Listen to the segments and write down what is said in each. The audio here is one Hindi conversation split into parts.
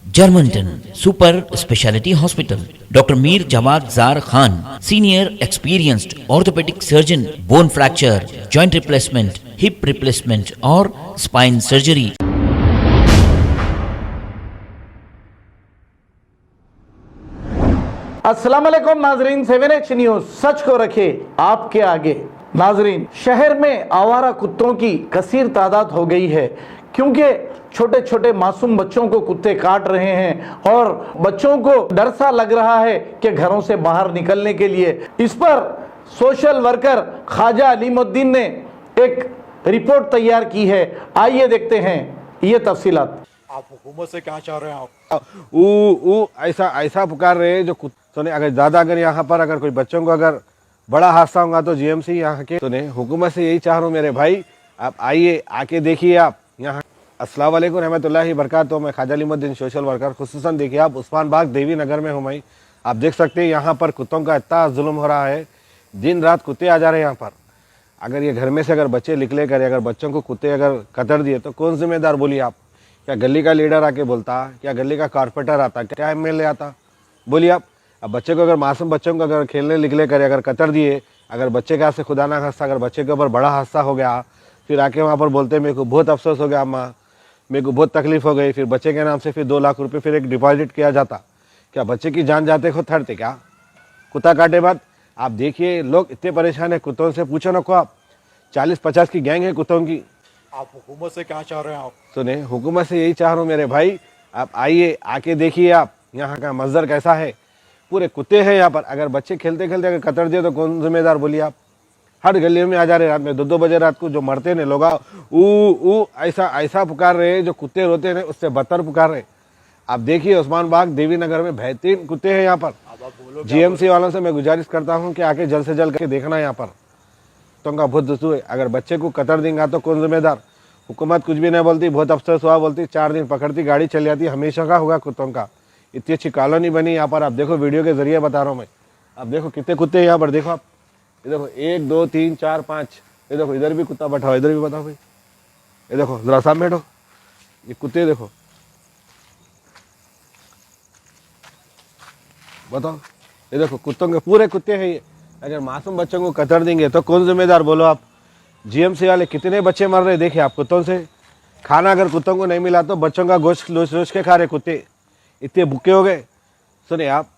Germanton super speciality hospital, doctor Mir Jawad jar Khan, senior experienced orthopaedic surgeon, bone fracture, joint replacement, hip replacement और स्पाइन सर्जरी। अस्सलाम वालेकुम नाजरीन, 7H न्यूज सच को रखे आपके आगे। नाजरीन, शहर में आवारा कुत्तों की कसीर तादाद हो गई है क्योंकि छोटे छोटे मासूम बच्चों को कुत्ते काट रहे हैं और बच्चों को डर सा लग रहा है कि घरों से बाहर निकलने के लिए। इस पर सोशल वर्कर ख्वाजा अलीमुद्दीन ने एक रिपोर्ट तैयार की है। आइए देखते हैं ये तफसीलात। आप हुकूमत से क्या चाह रहे हैं? आप ऐसा पुकार रहे हैं जो सुने। अगर ज़्यादा अगर यहाँ पर अगर कोई बच्चों को अगर बड़ा हादसा होगा तो जीएमसी यहाँ के सुने हुकूमत से यही चाह रहा हूँ मेरे भाई, आप आइए, आके देखिए आप यहाँ। अस्सलाम वालेकुम रहमतुल्लाहि बरकातहू। मैं ख्वाजा अलीमुद्दीन सोशल वर्कर। खुसूसन देखिए आप उस्मान बाग देवी नगर में हूँ मैं। आप देख सकते हैं यहाँ पर कुत्तों का इतना जुल्म हो रहा है, दिन रात कुत्ते आ जा रहे हैं यहाँ पर। अगर ये घर में से अगर बच्चे निकले करे, अगर बच्चों को कुत्ते अगर कतर दिए तो कौन जिम्मेदार बोलिए आप? क्या गली का लीडर आके बोलता? क्या गली का कारपेंटर आता? क्या एमएलए आता? बोलिए आप। अब बच्चे को अगर मासूम बच्चों को अगर खेलने निकले करे, अगर कतर दिए, अगर बच्चे के हाथ से खुदा ना खास्ता अगर बच्चे के ऊपर बड़ा हादसा हो गया, फिर आके वहाँ पर बोलते मेरे को बहुत अफसोस हो गया अम्मा, मेरे को बहुत तकलीफ हो गई, फिर बच्चे के नाम से फिर 2 लाख रुपये फिर एक डिपॉजिट किया जाता। क्या बच्चे की जान जाते खुद थरते क्या कुत्ता काटे बाद? आप देखिए लोग इतने परेशान है कुत्तों से, पूछो ना को आप। 40-50 की गैंग है कुत्तों की। आप हुकूमत से क्या चाह रहे हैं? आप सुने, हुकूमत से यही चाह रहा हूँ मेरे भाई, आप आइए, आके देखिए आप यहाँ का मंजर कैसा है। पूरे कुत्ते हैं यहाँ पर। अगर बच्चे खेलते खेलते अगर कतर दिए तो कौन जिम्मेदार बोलिए आप? हर गलियों में आ जा रहे रात में 2-2 बजे रात को जो मरते हैं लोग, ऊ ऐसा पुकार रहे हैं जो कुत्ते रोते हैं उससे बदतर पुकार रहे। आप देखिए उस्मान बाग देवी नगर में बेहतरीन कुत्ते हैं यहाँ पर। जीएमसी वालों से मैं गुजारिश करता हूँ कि आके जल्द से जल्द करके देखना यहाँ पर तो उनका बहुत दुस्तू है। अगर बच्चे को कतर देंगे तो कौन जिम्मेदार? हुकूमत कुछ भी नहीं बोलती, बहुत अफसोस हुआ बोलती, 4 दिन पकड़ती गाड़ी चली जाती। हमेशा का होगा कुत्तों का। इतनी अच्छी कॉलोनी बनी यहाँ पर। आप देखो, वीडियो के जरिए बता रहा हूँ मैं। आप देखो कितने कुत्ते यहाँ पर, देखो आप। ये देखो 1 2 3 4 5। ये देखो इधर भी कुत्ता बैठा हुआ, इधर भी बताओ भाई। ये देखो जरा सामने बैठो, ये कुत्ते देखो, बताओ। ये देखो कुत्तों के पूरे कुत्ते हैं ये। अगर मासूम बच्चों को कतर देंगे तो कौन जिम्मेदार बोलो आप? जीएमसी वाले कितने बच्चे मर रहे देखिए आप कुत्तों से। खाना अगर कुत्तों को नहीं मिला तो बच्चों का गोश्त रोज के खा रहे कुत्ते, इतने भूखे हो गए। सुने आप,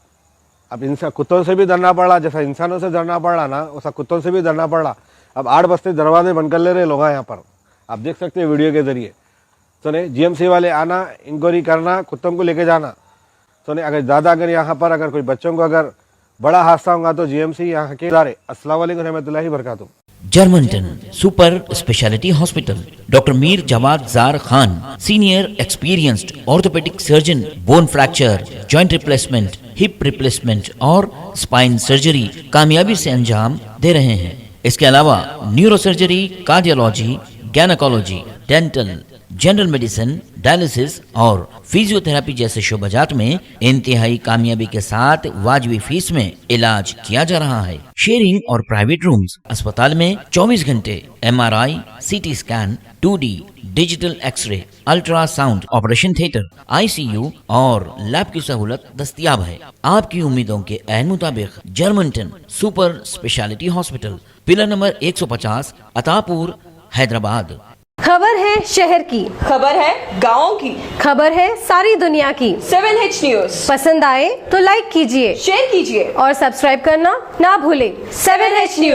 अब इंसान कुत्तों से भी डरना पड़ रहा, जैसा इंसानों से डरना पड़ रहा ना वैसा कुत्तों से भी डरना पड़ रहा। अब 8 बजते दरवाजे बंद कर ले रहे लोग यहाँ पर। आप देख सकते हैं वीडियो के जरिए। सुने, जीएमसी वाले आना, इंक्वायरी करना, कुत्तों को लेके जाना। सुने, अगर ज़्यादा अगर यहाँ पर अगर कोई बच्चों को अगर बड़ा हादसा होगा तो जीएमसी यहाँ के इदारे। अस्सलाम वालेकुम रहमतुल्लाहि बरकातहू। Germanton super speciality hospital, doctor Mir Jawad jar Khan, senior experienced orthopaedic surgeon, bone fracture, joint replacement, hip replacement और स्पाइन सर्जरी कामयाबी से अंजाम दे रहे हैं। इसके अलावा neuro surgery, cardiology, gynaecology, dental, general medicine, dialysis और फिजियोथेरेपी जैसे शोबाजात में इंतहाई कामयाबी के साथ वाजिबी फीस में इलाज किया जा रहा है। शेयरिंग और प्राइवेट रूम्स। अस्पताल में 24 घंटे MRI, CT scan, 2D digital x-ray, ultrasound, operation theatre, ICU और लैब की सहूलत दस्तयाब है। आपकी उम्मीदों के ऐन मुताबिक Germanton super speciality hospital, pillar number 150, Attapur, Hyderabad. खबर है शहर की, खबर है गाँव की, खबर है सारी दुनिया की। 7H न्यूज पसंद आए तो लाइक कीजिए, शेयर कीजिए और सब्सक्राइब करना ना भूलें। 7H news.